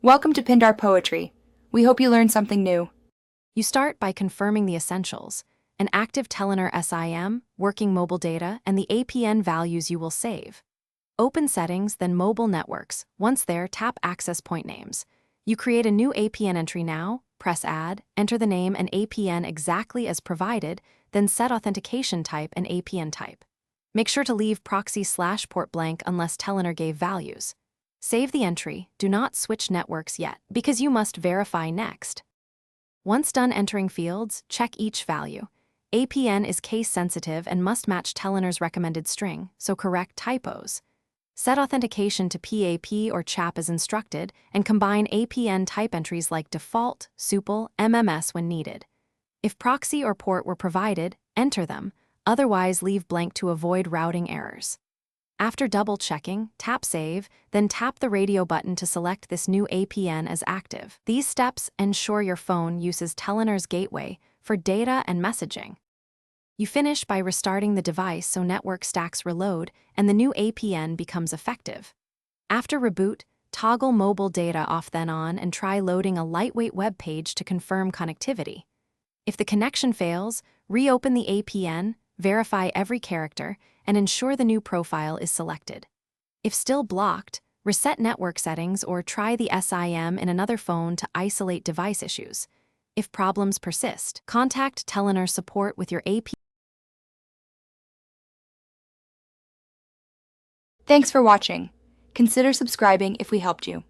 Welcome to Pindar Poetry. We hope you learned something new. You start by confirming the essentials: an active Telenor SIM, working mobile data, and the APN values you will save. Open Settings, then Mobile Networks. Once there, tap Access Point Names. You create a new APN entry now, press Add, enter the name and APN exactly as provided, then set authentication type and APN type. Make sure to leave proxy/port blank unless Telenor gave values. Save the entry, do not switch networks yet, because you must verify next. Once done entering fields, check each value. APN is case-sensitive and must match Telenor's recommended string, so correct typos. Set authentication to PAP or CHAP as instructed, and combine APN type entries like default, SUPL, MMS when needed. If proxy or port were provided, enter them, otherwise leave blank to avoid routing errors. After double-checking, tap Save, then tap the radio button to select this new APN as active. These steps ensure your phone uses Telenor's gateway for data and messaging. You finish by restarting the device so network stacks reload and the new APN becomes effective. After reboot, toggle mobile data off then on and try loading a lightweight web page to confirm connectivity. If the connection fails, reopen the APN, verify every character, and ensure the new profile is selected. If still blocked, reset network settings or try the SIM in another phone to isolate device issues. If problems persist, contact Telenor support with your APN. Thanks for watching. Consider subscribing if we helped you.